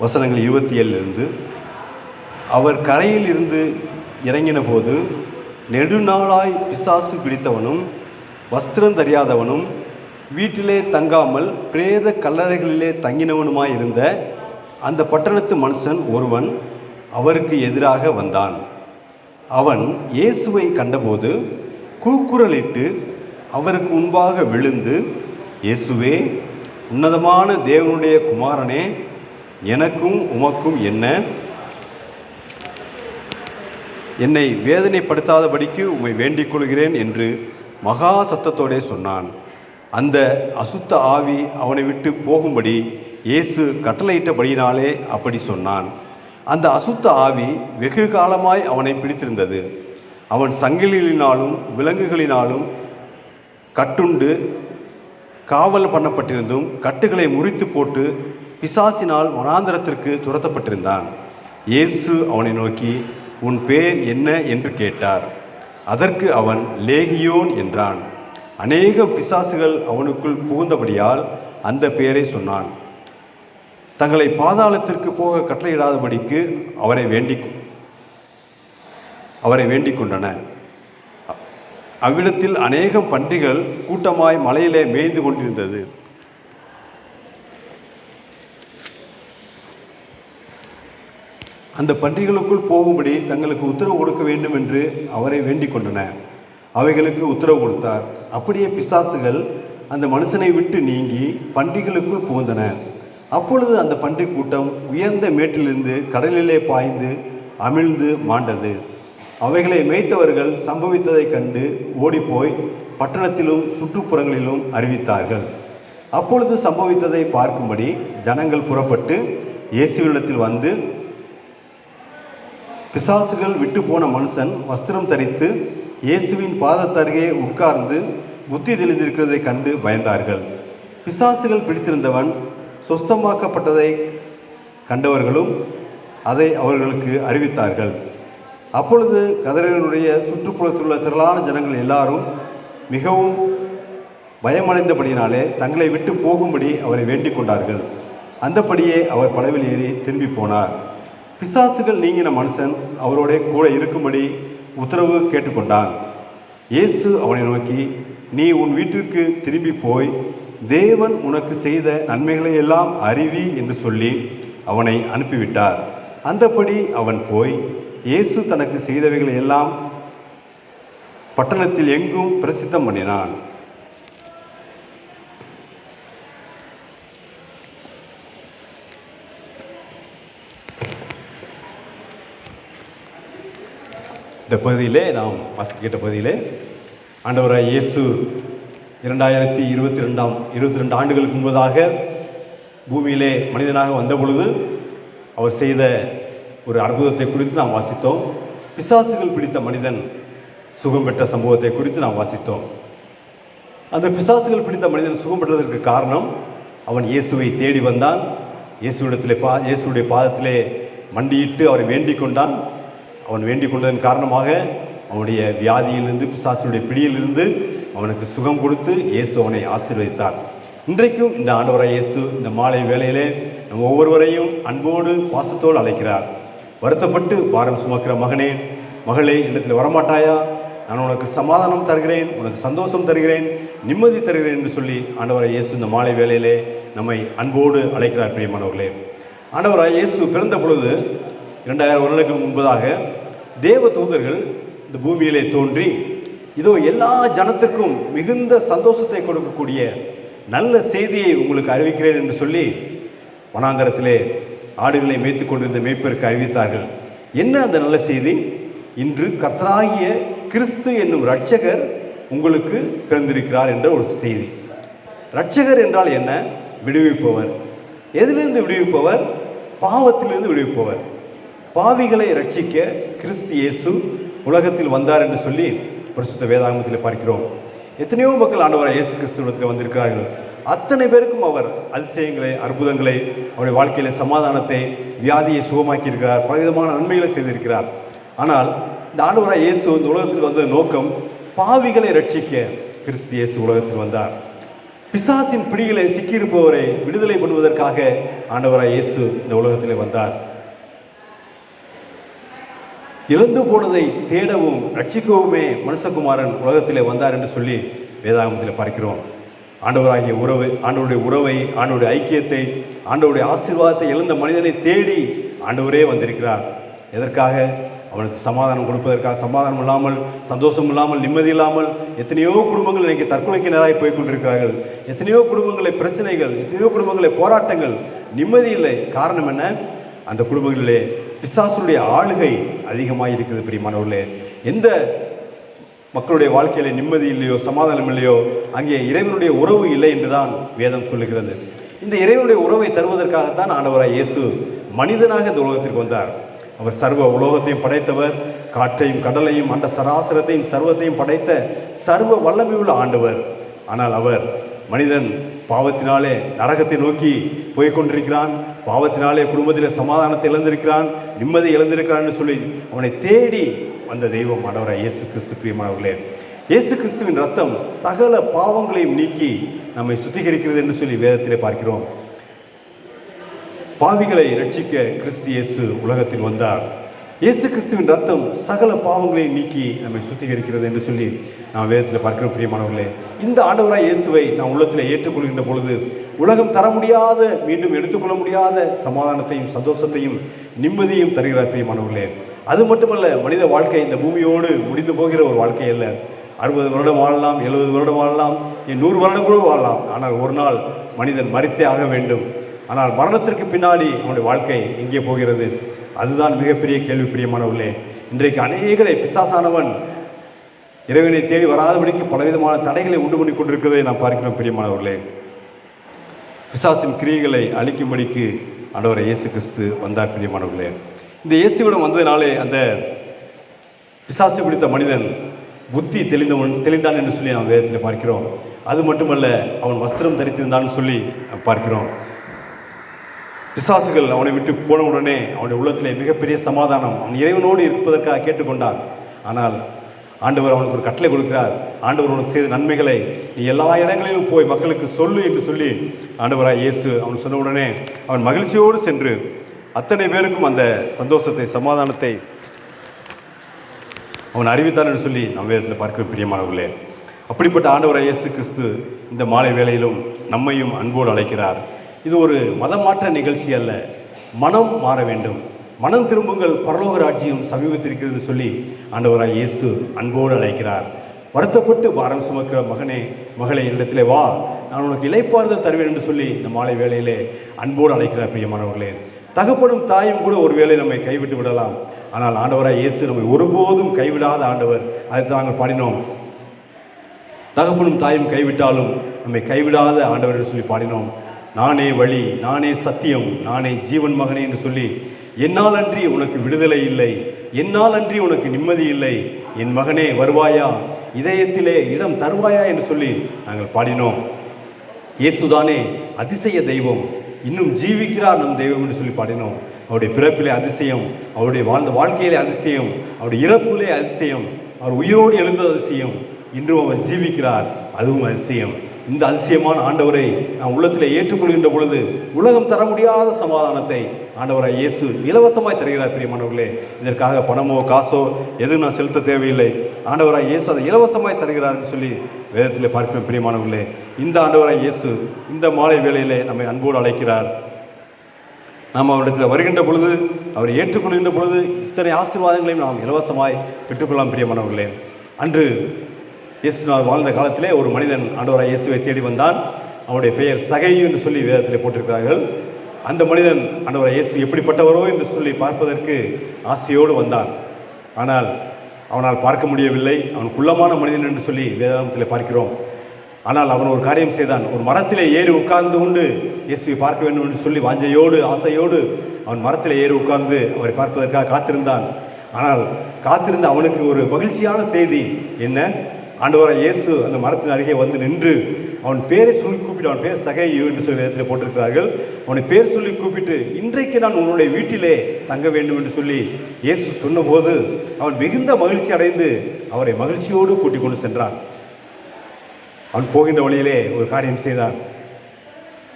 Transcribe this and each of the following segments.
வசனங்கள் 27 அவர் கரையில் இருந்து இறங்கின போது நெடுநாளாய் பிசாசு பிடித்தவனும் வஸ்திரம் தெரியாதவனும் வீட்டிலே தங்காமல் பிரேத கல்லறைகளிலே தங்கினவனுமாயிருந்த அந்த பட்டணத்து மனுஷன் ஒருவன் அவருக்கு எதிராக வந்தான். அவன் இயேசுவை கண்டபோது கூக்குரலிட்டு அவருக்கு முன்பாக விழுந்து, இயேசுவே, உன்னதமான தேவனுடைய குமாரனே, எனக்கும் உமக்கும் என்ன? என்னை வேதனைப்படுத்தாதபடிக்கு உம்மை வேண்டிக் கொள்கிறேன் என்று மகா சத்தத்தோடே சொன்னான். அந்த அசுத்த ஆவி அவனை விட்டு போகும்படி இயேசு கட்டளையிட்டபடியினாலே அப்படி சொன்னான். அந்த அசுத்த ஆவி வெகு காலமாய் அவனை பிடித்திருந்தது. அவன் சங்கிலிகளினாலும் விலங்குகளினாலும் கட்டுண்டு காவல் பண்ணப்பட்டிருந்தும் கட்டுகளை முறித்து போட்டு பிசாசினால் வனாந்தரத்திற்கு துரத்தப்பட்டிருந்தான். இயேசு அவனை நோக்கி, உன் பேர் என்ன என்று கேட்டார். அதற்கு அவன் லேகியோன் என்றான். அநேகம் பிசாசுகள் அவனுக்குள் புகுந்தபடியால் அந்த பெயரை சொன்னான். தங்களை பாதாளத்திற்கு போக கட்டளையிடாதபடிக்கு அவரை வேண்டிக் கொண்டன. அவ்விடத்தில் அநேகம் பன்றிகள் கூட்டமாய் மலையிலே மேய்ந்து கொண்டிருந்தது. அந்த பன்றிகளுக்குள் போகும்படி தங்களுக்கு உத்தரவு கொடுக்க வேண்டும் என்று அவரை வேண்டிக் கொண்டன. அவைகளுக்கு உத்தரவு கொடுத்தார். அப்படியே பிசாசுகள் அந்த மனுஷனை விட்டு நீங்கி பன்றிகளுக்குள் புகுந்தன. அப்பொழுது அந்த பன்றி கூட்டம் உயர்ந்த மேட்டிலிருந்து கடலிலே பாய்ந்து அமிழ்ந்து மாண்டது. அவைகளை மேய்த்தவர்கள் சம்பவித்ததை கண்டு ஓடிப்போய் பட்டணத்திலும் சுற்றுப்புறங்களிலும் அறிவித்தார்கள். அப்பொழுது சம்பவித்ததை பார்க்கும்படி ஜனங்கள் புறப்பட்டு இயேசுவினிடத்தில் வந்து, பிசாசுகள் விட்டு போன மனுஷன் வஸ்திரம் தரித்து இயேசுவின் பாதத்தருகே உட்கார்ந்து புத்தி தெளிந்திருக்கிறதை கண்டு பயந்தார்கள். பிசாசுகள் பிடித்திருந்தவன் சொஸ்தமாக்கப்பட்டதை கண்டவர்களும் அதை அவர்களுக்கு அறிவித்தார்கள். அப்பொழுது கதரேனுடைய சுற்றுப்புறத்தில் உள்ள திரளான ஜனங்கள் எல்லாரும் மிகவும் பயமடைந்தபடியினாலே தங்களை விட்டு போகும்படி அவரை வேண்டிக் கொண்டார்கள். அந்தபடியே அவர் படவில் ஏறி திரும்பி போனார். பிசாசுகள் நீங்கின மனுஷன் அவரோட கூட இருக்கும்படி உத்தரவு கேட்டுக்கொண்டான். இயேசு அவனை நோக்கி, நீ உன் வீட்டிற்கு திரும்பி போய் தேவன் உனக்கு செய்த நன்மைகளை எல்லாம் அறிவி என்று சொல்லி அவனை அனுப்பிவிட்டார். அந்தபடி அவன் போய் இயேசு தனக்கு செய்தவைகளை எல்லாம் பட்டணத்தில் எங்கும் பிரசித்தம் பண்ணினான். இந்த பகுதியிலே நாம் வாசிக்கிட்ட பகுதியிலே ஆண்டவராய் இயேசு 22 ஆண்டுகளுக்கு முன்பதாக பூமியிலே மனிதனாக வந்த பொழுது அவர் செய்த ஒரு அற்புதத்தை குறித்து நாம் வாசித்தோம். பிசாசுகள் பிடித்த மனிதன் சுகம் பெற்ற சம்பவத்தை குறித்து நாம் வாசித்தோம். அந்த பிசாசுகள் பிடித்த மனிதன் சுகம் பெற்றதற்கு காரணம், அவன் இயேசுவை தேடி வந்தான். இயேசுடைய பாதத்திலே மண்டியிட்டு அவரை வேண்டிக் கொண்டான். அவன் வேண்டிக் கொண்டதன் காரணமாக அவனுடைய வியாதியிலிருந்து, பிசாசுடைய பிடியிலிருந்து அவனுக்கு சுகம் கொடுத்து இயேசு அவனை ஆசீர்வதித்தார். இன்றைக்கும் இந்த ஆண்டவராய் இயேசு இந்த மாலை வேளையிலே நம்ம ஒவ்வொருவரையும் அன்போடு பாசத்தோடு அழைக்கிறார். வருத்தப்பட்டு பாரம் சுமக்கிற மகனே, மகளே, என்னிடத்தில் வரமாட்டாயா? நான் உனக்கு சமாதானம் தருகிறேன், உனக்கு சந்தோஷம் தருகிறேன், நிம்மதி தருகிறேன் என்று சொல்லி ஆண்டவராய் இயேசு இந்த மாலை வேளையிலே நம்மை அன்போடு அழைக்கிறார். பிரியமானவர்களே, ஆண்டவராய் இயேசு பிறந்த பொழுது 2000 வருடங்களுக்கு முன்பதாக தேவ தூதர்கள் இந்த பூமியிலே தோன்றி, இதோ எல்லா ஜனத்திற்கும் மிகுந்த சந்தோஷத்தை கொடுக்கக்கூடிய நல்ல செய்தியை உங்களுக்கு அறிவிக்கிறேன் என்று சொல்லி வனாந்தரத்திலே ஆடுகளை மேய்த்து கொண்டிருந்த மேய்ப்பருக்கு அறிவித்தார்கள். என்ன அந்த நல்ல செய்தி? இன்று கர்த்தராகிய கிறிஸ்து என்னும் இரட்சகர் உங்களுக்கு பிறந்திருக்கிறார் என்ற ஒரு செய்தி. இரட்சகர் என்றால் என்ன? விடுவிப்பவர். எதிலிருந்து விடுவிப்பவர்? பாவத்திலிருந்து விடுவிப்பவர். பாவிகளை ரட்சிக்க கிறிஸ்து இயேசு உலகத்தில் வந்தார் என்று சொல்லி பரிசுத்த வேதாகமத்தில் பார்க்கிறோம். எத்தனையோ மக்கள் ஆண்டவராய் இயேசு கிறிஸ்துவிடத்தில் வந்திருக்கிறார்கள். அத்தனை பேருக்கும் அவர் அதிசயங்களை, அற்புதங்களை, அவருடைய வாழ்க்கையில சமாதானத்தை, வியாதியை சுகமாக்கி இருக்கிறார், பலவிதமான நன்மைகளை செய்திருக்கிறார். ஆனால் இந்த ஆண்டவராய் இயேசு இந்த உலகத்தில் வந்த நோக்கம், பாவிகளை ரட்சிக்க கிறிஸ்து இயேசு உலகத்தில் வந்தார். பிசாசின் பிடிகளை சிக்கியிருப்பவரை விடுதலை பண்ணுவதற்காக ஆண்டவராய் இயேசு இந்த உலகத்திலே வந்தார். இழந்து போனதை தேடவும் ரட்சிக்கவுமே மனுஷகுமாரன் உலகத்திலே வந்தார் என்று சொல்லி வேதாகமத்தில் பார்க்கிறோம். ஆண்டவராகிய உறவை, ஆண்டவருடைய உறவை, ஆண்டவருடைய ஐக்கியத்தை, ஆண்டவருடைய ஆசீர்வாதத்தை இழந்த மனிதனை தேடி ஆண்டவரே வந்திருக்கிறார். எதற்காக? அவனுக்கு சமாதானம் கொடுப்பதற்காக. சமாதானம் இல்லாமல், சந்தோஷம் இல்லாமல், நிம்மதி இல்லாமல் எத்தனையோ குடும்பங்கள் இன்றைக்கு தற்கொலைக்கு நேராக போய் கொண்டிருக்கிறார்கள். எத்தனையோ குடும்பங்களை பிரச்சனைகள், எத்தனையோ குடும்பங்களை போராட்டங்கள், நிம்மதி இல்லை. காரணம் என்ன? அந்த குடும்பங்களிலே பிசாசுடைய ஆளுகை அதிகமாக இருக்குது. பிரியமானவர்களே, எந்த மக்களுடைய வாழ்க்கையில நிம்மதி இல்லையோ, சமாதானம் இல்லையோ, அங்கே இறைவனுடைய உறவு இல்லை என்றுதான் வேதம் சொல்லுகிறது. இந்த இறைவனுடைய உறவை தருவதற்காகத்தான் ஆண்டவராய் இயேசு மனிதனாக இந்த உலகத்திற்கு வந்தார். அவர் சர்வ உலகத்தையும் படைத்தவர். காற்றையும் கடலையும் அண்ட சராசரத்தையும் சர்வத்தையும் படைத்த சர்வ வல்லமையுள்ள ஆண்டவர். ஆனால் அவர் மனிதன் பாவத்தினாலே நரகத்தை நோக்கி போய்கொண்டிருக்கிறான். பாவத்தினாலே குடும்பத்தில் சமாதானத்தை இழந்திருக்கிறான், நிம்மதி இழந்திருக்கிறான் என்று சொல்லி அவனை தேடி வந்த தெய்வம் ஆண்டவராய் இயேசு கிறிஸ்து. பிரியமானவர்களே, இயேசு கிறிஸ்துவின் ரத்தம் சகல பாவங்களையும் நீக்கி நம்மை சுத்திகரிக்கிறது என்று சொல்லி வேதத்திலே பார்க்கிறோம். பாவிகளை ரட்சிக்க கிறிஸ்து இயேசு உலகத்தில் வந்தார். இயேசு கிறிஸ்துவின் ரத்தம் சகல பாவங்களையும் நீக்கி நம்மை சுத்திகரிக்கிறது என்று சொல்லி நாம் வேதத்தில் பார்க்கிறோம். பிரியமானவர்களே, இந்த ஆண்டவராய் இயேசுவை நாம் உள்ளத்தில் ஏற்றுக்கொள்கின்ற பொழுது உலகம் தர முடியாத, மீண்டும் எடுத்துக்கொள்ள முடியாத சமாதானத்தையும் சந்தோஷத்தையும் நிம்மதியும் தருகிறார். பிரியமானவர்களே, அது மட்டுமல்ல, மனித வாழ்க்கை இந்த பூமியோடு முடிந்து போகிற ஒரு வாழ்க்கை அல்ல. 60 வருடம் வாழலாம், 70 வருடம் வாழலாம், 100 வருடம் கூட வாழலாம். ஆனால் ஒரு நாள் மனிதன் மரித்தே ஆக வேண்டும். ஆனால் மரணத்திற்கு பின்னாடி அவனுடைய வாழ்க்கை எங்கே போகிறது? அதுதான் மிகப்பெரிய கேள்வி. பிரியமானவர்களே, இன்றைக்கு அநேகரை பிசாசானவன் இறைவனை தேடி வராதபடிக்கு பலவிதமான தடைகளை உண்டு பண்ணி கொண்டிருக்கிறதை நாம் பார்க்கிறோம். பிரியமானவர்களே, பிசாசின் கிரியைகளை அழிக்கும்படிக்கு ஆண்டவர் இயேசு கிறிஸ்து வந்தார். பிரியமானவர்களே, இந்த இயேசுவிடம் வந்ததினாலே அந்த பிசாசு பிடித்த மனிதன் புத்தி தெளிந்தான் என்று சொல்லி நாம் வேதத்தில் பார்க்கிறோம். அது மட்டுமல்ல, அவன் வஸ்திரம் தரித்திருந்தான்னு சொல்லி பார்க்கிறோம். பிசாசுகள் அவனை விட்டு போன உடனே அவனுடைய உள்ளத்திலே மிகப்பெரிய சமாதானம், அவன் இறைவனோடு இருப்பதற்காக கேட்டுக்கொண்டான். ஆனால் ஆண்டவர் அவனுக்கு ஒரு கட்டளை கொடுக்கிறார். ஆண்டவர் அவனுக்கு செய்த நன்மைகளை நீ எல்லா இடங்களிலும் போய் மக்களுக்கு சொல்லு என்று சொல்லி ஆண்டவராய் இயேசு அவன் சொன்ன உடனே அவன் மகிழ்ச்சியோடு சென்று அத்தனை பேருக்கும் அந்த சந்தோஷத்தை, சமாதானத்தை அவன் அறிவித்தான் என்று சொல்லி நம் வேதத்தில் பார்க்கிற பிரியமானவர்களே, அப்படிப்பட்ட ஆண்டவராய் இயேசு கிறிஸ்து இந்த மாலை வேளையிலும் நம்மையும் அன்போடு அழைக்கிறார். இது ஒரு மதமாற்ற நிகழ்ச்சி அல்ல. மனம் மாற வேண்டும், மனம் திரும்புங்கள், பரலோக ராஜ்யம் சமீபத்திருக்கிறது சொல்லி ஆண்டவராய் இயேசு அன்போடு அழைக்கிறார். வருத்தப்பட்டு பாரம் சுமக்கிற மகனே, மகளே, என்னிடத்திலே வா, நான் உனக்கு இளைப்பாறுதல் தருவேன் என்று சொல்லி இந்த மாலை வேளையிலே அன்போடு அழைக்கிறார். பிரியமானவர்களே, தகப்பனும் தாயும் கூட ஒருவேளை நம்மை கைவிட்டு விடலாம். ஆனால் ஆண்டவராய் இயேசு நம்மை ஒருபோதும் கைவிடாத ஆண்டவர். அதை நாங்கள் பாடினோம். தகப்பனும் தாயும் கைவிட்டாலும் நம்மை கைவிடாத ஆண்டவர் என்று சொல்லி பாடினோம். நானே வழி, நானே சத்தியம், நானே ஜீவன் மகனே என்று சொல்லி என்னால் அன்றி உனக்கு விடுதலை இல்லை, என்னால் அன்றி உனக்கு நிம்மதி இல்லை, என் மகனே வருவாயா, இதயத்திலே இடம் தருவாயா என்று சொல்லி நாங்கள் பாடினோம். இயேசுதானே அதிசய தெய்வம், இன்னும் ஜீவிக்கிறார் நம் தெய்வம் என்று சொல்லி பாடினோம். அவருடைய பிறப்பிலே அதிசயம், அவருடைய வாழ்ந்த வாழ்க்கையிலே அதிசயம், அவருடைய இறப்பிலே அதிசயம், அவர் உயிரோடு எழுந்தது அதிசயம், இன்றும் அவர் ஜீவிக்கிறார், அதுவும் அதிசயம். இந்த அதிசயமான ஆண்டவரை நாம் உள்ளத்தில் ஏற்றுக்கொள்கின்ற பொழுது உலகம் தர முடியாத சமாதானத்தை ஆண்டவராய் இயேசு இலவசமாய் தருகிறார். பிரியமானவர்களே, இதற்காக பணமோ காசோ எதுவும் நான் செலுத்த தேவையில்லை. ஆண்டவராய் இயேசு அதை இலவசமாய் தருகிறார் என்று சொல்லி வேதத்தில் பார்க்கிறோம். பிரியமானவர்களே, இந்த ஆண்டவராய் இயேசு இந்த மாலை வேளையிலே நம்மை அன்போடு அழைக்கிறார். நாம் அவரிடத்தில் வருகின்ற பொழுது, அவரை ஏற்றுக்கொள்கின்ற பொழுது இத்தனை ஆசீர்வாதங்களையும் நாம் இலவசமாய் பெற்றுக்கொள்ளலாம். பிரியமானவர்களே, அன்று இயேசுநாதர் வாழ்ந்த காலத்திலே ஒரு மனிதன் ஆண்டவராய் இயேசுவை தேடி வந்தான். அவனுடைய பெயர் சகையு என்று சொல்லி வேதத்திலே போட்டிருக்கிறார்கள். அந்த மனிதன் ஆண்டவராய் இயேசு எப்படிப்பட்டவரோ என்று சொல்லி பார்ப்பதற்கு ஆசையோடு வந்தான். ஆனால் அவனால் பார்க்க முடியவில்லை. அவன் குள்ளமான மனிதன் என்று சொல்லி வேதாந்தத்தில் பார்க்கிறோம். ஆனால் அவன் ஒரு காரியம் செய்தான். ஒரு மரத்திலே ஏறி உட்கார்ந்து கொண்டு இயேசுவை பார்க்க வேண்டும் என்று சொல்லி வாஞ்சையோடு ஆசையோடு அவன் மரத்தில் ஏறி உட்கார்ந்து அவரை பார்ப்பதற்காக காத்திருந்தான். ஆனால் காத்திருந்த அவனுக்கு ஒரு மகிழ்ச்சியான செய்தி என்ன? ஆண்டவராய் இயேசு அந்த மரத்தின் அருகே வந்து நின்று அவன் பேரை சொல்லி கூப்பிட்டு, அவன் பேர் சகையு என்று சொல்லி வேதத்தில் போட்டிருக்கிறார்கள். அவனை பேர் சொல்லி கூப்பிட்டு, இன்றைக்கு நான் உன்னுடைய வீட்டிலே தங்க வேண்டும் என்று சொல்லி இயேசு சொன்னபோது அவன் மிகுந்த மகிழ்ச்சி அடைந்து அவரை மகிழ்ச்சியோடு கூட்டிக் கொண்டு சென்றான். அவன் போகின்ற வழியிலே ஒரு காரியம் செய்தான்.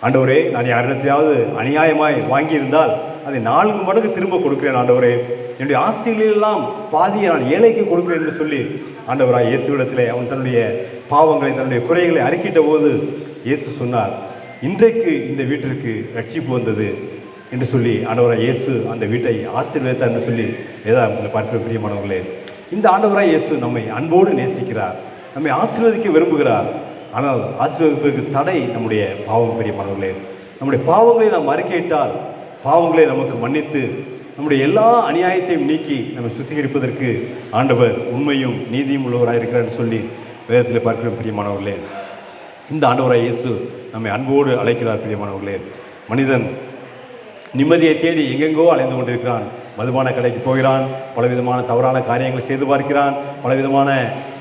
ஆண்டவரே, நான் யாரிடத்தையாவது அநியாயமாய் வாங்கியிருந்தால் அதை 4 மடங்கு திரும்ப கொடுக்கிறேன் ஆண்டவரே. என்னுடைய ஆஸ்திகளெல்லாம் பாதியை நான் ஏழைக்கு கொடுக்கிறேன் என்று சொல்லி ஆண்டவராய் இயேசுவிடத்திலே அவன் தன்னுடைய பாவங்களை, தன்னுடைய குறைகளை அறிக்கிட்ட போது இயேசு சொன்னார், இன்றைக்கு இந்த வீட்டிற்கு ரட்சிப்பு வந்தது என்று சொல்லி ஆண்டவராய் இயேசு அந்த வீட்டை ஆசீர்வதித்தார் என்று சொல்லி வேதாகமத்தில் பார்க்கிற பிரியமானவர்களே, இந்த ஆண்டவராய் இயேசு நம்மை அன்போடு நேசிக்கிறார், நம்மை ஆசீர்வதிக்க விரும்புகிறார். ஆனால் ஆசீர்வதிப்பதற்கு தடை நம்முடைய பாவம். பிரியமானவர்களே, நம்முடைய பாவங்களை நாம் அறிக்கையிட்டால் பாவங்களை நமக்கு மன்னித்து நம்முடைய எல்லா அநியாயத்தையும் நீக்கி நம்மை சுத்திகரிப்பதற்கு ஆண்டவர் உண்மையும் நீதியும் உள்ளவராக இருக்கிறார் என்று சொல்லி வேதத்தில் பார்க்கிறோம். பிரியமானவர்களே, இந்த ஆண்டவராய் இயேசு நம்மை அன்போடு அழைக்கிறார். பிரியமானவர்களே, மனிதன் நிம்மதியை தேடி எங்கெங்கோ அலைந்து கொண்டிருக்கிறான். மதுபான கடைக்கு போகிறான், பலவிதமான தவறான காரியங்களை செய்து பார்க்கிறான், பலவிதமான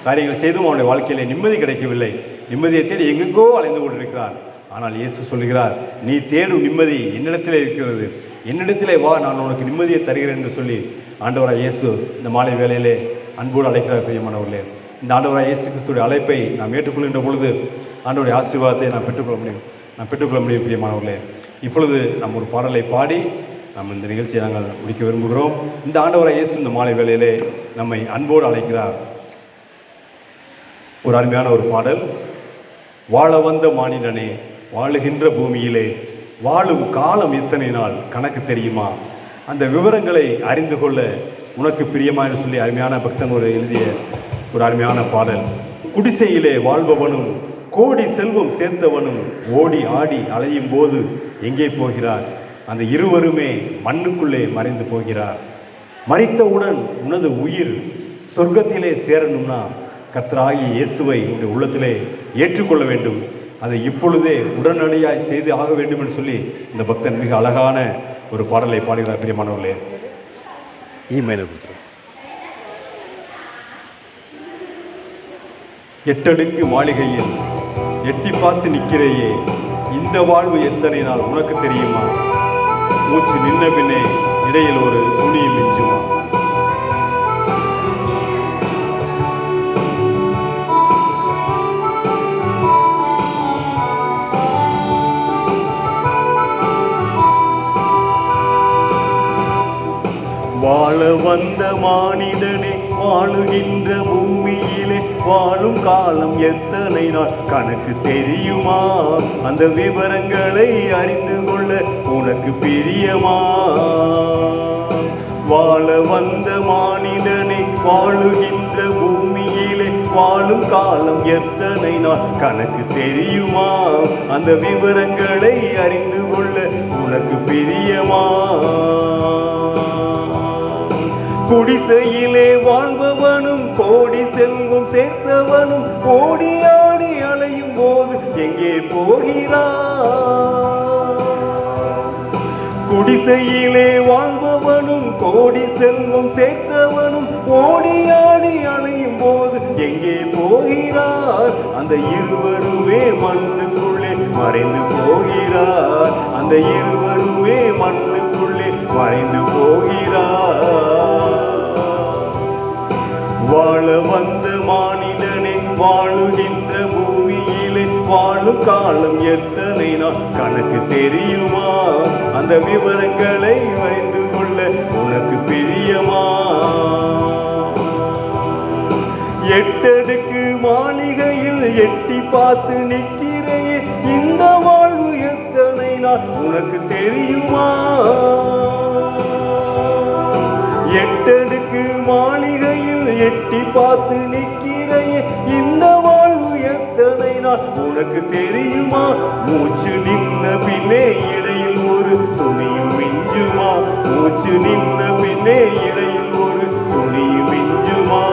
காரியங்கள் செய்தும் அவனுடைய வாழ்க்கையிலே நிம்மதி கிடைக்கவில்லை. நிம்மதியை தேடி எங்கெங்கோ அலைந்து கொண்டிருக்கிறான். ஆனால் இயேசு சொல்கிறார், நீ தேடும் நிம்மதி என்னிடத்திலே இருக்கிறது, என்னிடத்திலே வா, நான் உனக்கு நிம்மதியை தருகிறேன் என்று சொல்லி ஆண்டவராய் இயேசு இந்த மாலை வேளையிலே அன்போடு அழைக்கிறார். பிரியமானவர்களே, இந்த ஆண்டவராய் இயேசு கிறிஸ்துடைய அழைப்பை நாம் ஏற்றுக்கொள்கின்ற பொழுது ஆண்டவருடைய ஆசீர்வாதத்தை நாம் பெற்றுக்கொள்ள முடியும். பிரியமானவர்களே, இப்பொழுது நாம் ஒரு பாடலை பாடி நாம் இந்த நிகழ்ச்சியை நாங்கள் முடிக்க விரும்புகிறோம். இந்த ஆண்டவராய் இயேசு இந்த மாலை வேளையிலே நம்மை அன்போடு அழைக்கிறார். ஒரு அருமையான ஒரு பாடல். வாழ வந்த மானிடனே, வாழுகின்ற பூமியிலே வாழும் காலம் எத்தனை நாள் கணக்கு தெரியுமா? அந்த விவரங்களை அறிந்து கொள்ள உனக்கு பிரியமா என்று சொல்லி அருமையான பக்தன் ஒரு எழுதிய ஒரு அருமையான பாடல். குடிசையிலே வாழ்பவனும் கோடி செல்வம் சேர்த்தவனும் ஓடி ஆடி அலையும் போது எங்கே போகிறார்? அந்த இருவருமே மண்ணுக்குள்ளே மறைந்து போகிறார். மரித்தவுடன் உனது உயிர் சொர்க்கத்திலே சேரணும்னா கர்த்தராகிய இயேசுவை உன்னுடைய உள்ளத்திலே ஏற்றுக்கொள்ள வேண்டும். அதை இப்பொழுதே உடனடியாய் செய்து ஆக வேண்டும் என்று சொல்லி இந்த பக்தன் மிக அழகான ஒரு பாடலை பாடுகிறார். பிரியமானவர்களே, எட்டடுக்கு மாளிகையில் எட்டி பார்த்து நிற்கிறையே, இந்த வாழ்வு எத்தனை நாள் உனக்கு தெரியுமா? மூச்சு நின்ன பின்னே இடையில் ஒரு துணியும் மிஞ்சுமா? வாழ வந்த மானிடனே, வாழுகின்ற பூமியிலே வாழும் காலம் எத்தனை நாள் கணக்கு தெரியுமா? அந்த விவரங்களை அறிந்து கொள்ள உனக்கு பிரியமா? வாழ வந்த மானிடனே, வாழுகின்ற பூமியிலே வாழும் காலம் எத்தனை நாள் கணக்கு தெரியுமா? அந்த விவரங்களை அறிந்து கொள்ள உனக்கு பிரியமா? குடிசையிலே வாழ்பவனும் கோடி செல்வம் சேர்த்தவனும் ஓடி ஆடி அலையும் போது எங்கே போகிறார்? குடிசையிலே வாழ்பவனும் கோடி செல்வம் சேர்த்தவனும் ஓடி ஆடி அலையும் போது எங்கே போகிறார்? அந்த இருவருமே மண்ணுக்குள்ளே மறைந்து போகிறார். அந்த இருவருமே மண்ணுக்குள்ளே மறைந்து போகிறார். வாழ வந்த மானிடனே, வாழுகின்ற பூமியிலே வாழும் காலம் எத்தனை நாள் கணக்கு தெரியுமா? அந்த விவரங்களை அறிந்து கொள்ள உனக்கு பிரியமா? எட்டடுக்கு மாளிகையில் எட்டி பார்த்து நிற்கிறையே, இந்த வாழ்வு எத்தனை நாள் உனக்கு தெரியுமா? எட்டடுக்கு மாளிகையில் எட்டி பார்த்து நிற்கிறையே, இந்த வாழ்வு எத்தனை நாள் உனக்கு தெரியுமா? மூச்சு நின்ன பின்னே இடையில் ஒரு துணியும் மிஞ்சுமா? மூச்சு நின்ன பின்னே இடையில் ஒரு துணியும் மிஞ்சுமா?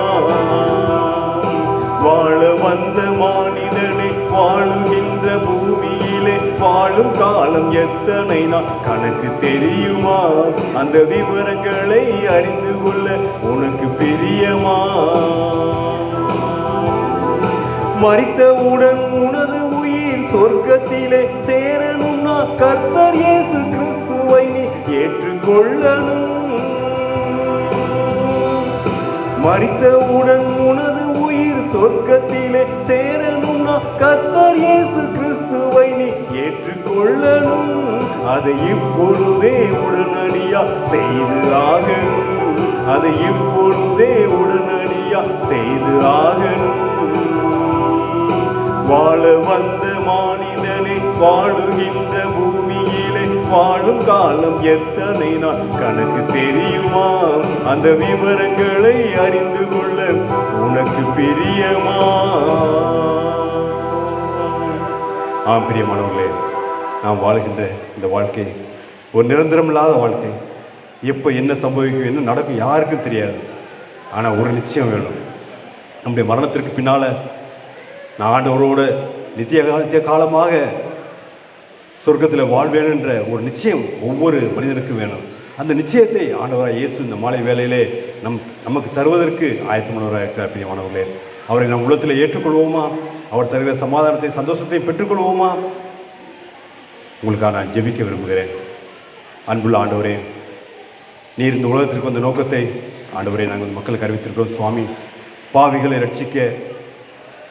வாழ வந்த மானிடனே, வாழுகின்ற பூமியிலே வாழும் காலம் எத்தனை நாள் கணக்கு தெரியுமா? அந்த விவரங்களை அறிந்து கொள்ள உனக்கு பிரியமா? மரித்தவுடன் உனது உயிர் சொர்க்கத்திலே சேரணும்னா கர்த்தர் இயேசு கிறிஸ்துவை நீ ஏற்றுக்கொள்ளணும். மரித்தவுடன் உனது உயிர் சொர்க்கத்திலே சேரணும்னா கர்த்தர் இயேசு கிறிஸ்துவை நீ ஏற்றுக்கொள்ளணும். அதை இப்பொழுதே உடனடியா செய்து ஆகணும். அதை இப்பொழுதே உடனடியா செய்து ஆகணும். வாழ வந்த மானிடனே, வாழுகின்ற பூமியிலே வாழும் காலம் எத்தனை நாள் கணக்கு தெரியுமா? அந்த விவரங்களை அறிந்து கொள்ள உனக்கு பிரியமா? பிரியமானவர்களே, நாம் வாழ்கின்ற இந்த வாழ்க்கை ஒரு நிரந்தரம் இல்லாத வாழ்க்கை. எப்போ என்ன சம்பவிக்கும், என்ன நடக்கும் யாருக்கும் தெரியாது. ஆனால் ஒரு நிச்சயம் வேணும், நம்முடைய மரணத்திற்கு பின்னால் நான் ஆண்டவரோட நித்திய காலமாக சொர்க்கத்தில் வாழ்வேன் என்ற ஒரு நிச்சயம் ஒவ்வொரு மனிதனுக்கும் வேணும். அந்த நிச்சயத்தை ஆண்டவராக இயேசு இந்த மாலை வேளையிலே நமக்கு தருவதற்கு ஆயத்தமானவராக இருக்கிறார். பிரியமானவர்களே, அவரை நம் உள்ளத்தில் ஏற்றுக்கொள்வோமா? அவர் தருகிற சமாதானத்தை சந்தோஷத்தையும் பெற்றுக்கொள்வோமா? உங்களுக்காக நான் ஜெபிக்க விரும்புகிறேன். அன்புள்ள ஆண்டவரே, நீர் இந்த உலகத்திற்கு வந்த நோக்கத்தை ஆண்டவரே நாங்கள் மக்களுக்கு அறிவித்திருக்கிறோம். சுவாமி, பாவிகளை ரட்சிக்க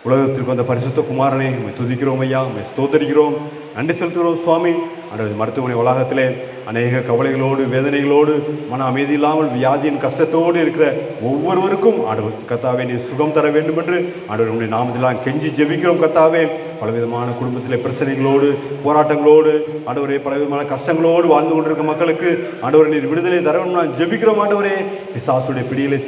உலகத்திற்கு வந்த பரிசுத்த குமாரனை உண்மை துதிக்கிறோம் ஐயா, உண்மை ஸ்தோத்தரிக்கிறோம், நன்றி செலுத்துகிறோம். சுவாமி, ஆண்டவர் மருத்துவமனை வளாகத்திலே அநேக கவலைகளோடு வேதனைகளோடு மன அமைதி இல்லாமல் வியாதியின் கஷ்டத்தோடு இருக்கிற ஒவ்வொருவருக்கும் ஆண்டவர் கர்த்தாவே நீர் சுகம் தர வேண்டும் என்று ஆண்டவர் உடைய நாமத்திலாம் கெஞ்சி ஜெபிக்கிறோம். கர்த்தாவே, பலவிதமான குடும்பத்திலே பிரச்சனைகளோடு போராட்டங்களோடு ஆண்டவரே பலவிதமான கஷ்டங்களோடு வாழ்ந்து கொண்டிருக்க மக்களுக்கு ஆண்டவரை நீர் விடுதலை தர வேண்டும் நான் ஜெபிக்கிறோம். ஆண்டவரே, பிசாசுடைய பிடியிலே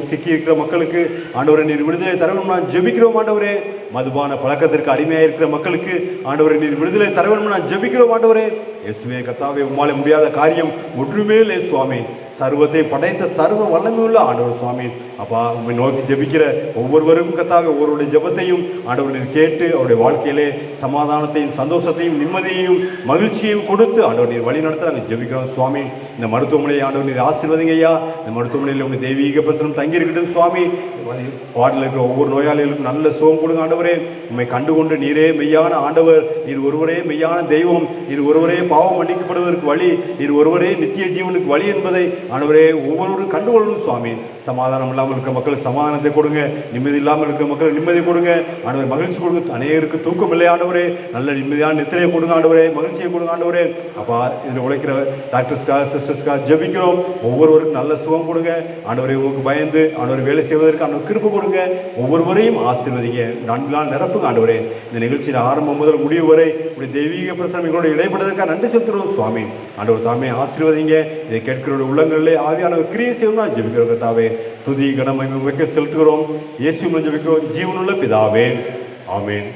சிக்கியிருக்கிற மக்களுக்கு ஆண்டவரை நீர் விடுதலை தர வேண்டும் நான் ஜெபிக்கிறோம். ஆண்டவரே, மதுபான பழக்கத்திற்கு அடிமையாக இருக்கிற மக்களுக்கு ஆண்டவரை நீர் விடுதலை தர வேண்டும் நான் ஜெபிக்கிறோம். ஆண்டவரே இயேசுவே கர்த்தாவே, உம்மாலே முடியாத காரியம் ஒன்றுமே இல்லை சுவாமி. சர்வத்தை படைத்த சர்வ வல்லமையுள்ள ஆண்டவர் சுவாமி. அப்பா, உண்மை நோக்கி ஜெபிக்கிற ஒவ்வொருவருக்கும் கர்த்தாவே ஒவ்வொருடைய ஜெபத்தையும் ஆண்டவர் நீர் கேட்டு அவருடைய வாழ்க்கையிலே சமாதானத்தையும் சந்தோஷத்தையும் நிம்மதியையும் மகிழ்ச்சியையும் கொடுத்து ஆண்டவர் நீர் வழி நடத்த நாங்கள் ஜெபிக்கிறோம் சுவாமி. இந்த மருத்துவமனையை ஆண்டவர் நீர் ஆசீர்வதிங்க ஐயா. இந்த மருத்துவமனையில் உங்களுடைய தெய்வீக பிரசனம் தங்கியிருக்கட்டும் சுவாமி. வார்டில் இருக்கிற ஒவ்வொரு நோயாளிகளுக்கும் நல்ல சுகம் கொடுங்க ஆண்டவரே. உண்மை கண்டுகொண்டு நீரே மெய்யான ஆண்டவர், நீர் ஒருவரே மெய்யான தெய்வம், நீர் ஒருவரே பாவம் மன்னிக்கப்படுவதற்கு வழி, நீர் ஒருவரே நித்திய ஜீவனுக்கு வழி என்பதை ஆண்டவரே ஒவ்வொருவரும் கண்டுகொள்ளணும் சுவாமி. சமாதானம் இல்லாமல் இருக்கிற மக்களுக்கு சமாதானத்தை கொடுங்க, நிம்மதி இல்லாமல் இருக்கிற மக்களுக்கு நிம்மதி கொடுங்க ஆண்டவரே, மகிழ்ச்சி கொடுங்க. அநேகருக்கு தூக்கம் இல்லை ஆண்டவரே, நல்ல நிம்மதியான நித்திரையை கொடுங்க ஆண்டவரே, மகிழ்ச்சியை கொடுங்க ஆண்டவரே. அப்பா, இதில் உழைக்கிற டாக்டர்ஸ்க்காக சிஸ்டர்ஸ்க்காக ஜெபிக்கிறோம். ஒவ்வொருவருக்கும் நல்ல சுகம் கொடுங்க ஆண்டவரே. உங்களுக்கு பயந்து ஆண்டவரை வேலை செய்வதற்கு ஆண்டவர் கிருபை கொடுங்க. ஒவ்வொருவரையும் ஆசீர்வதிங்க, நன்றாக நிரப்புங்க ஆண்டவரே. இந்த நிகழ்ச்சியில் ஆரம்பம் முதல் முடிவு வரை உடைய தெய்வீக பிரசனம் எங்களோட இடைப்பட்டதற்காக நன்றி செலுத்துகிறோம் சுவாமி. ஆண்டவர் தாமே ஆசீர்வதிங்க. இதை கேட்கிறோட உள்ளங்களிலே ஆவியானவர் கிரியை செய்யணும் நான் ஜெபிக்கிறோம். கர்த்தாவே, துதி கனமகிமை உமக்கே செலுத்துகிறோம். இயேசு மூலம் ஜெபிக்கிறோம், ஜீவனுள்ள பிதாவே, ஆமென்.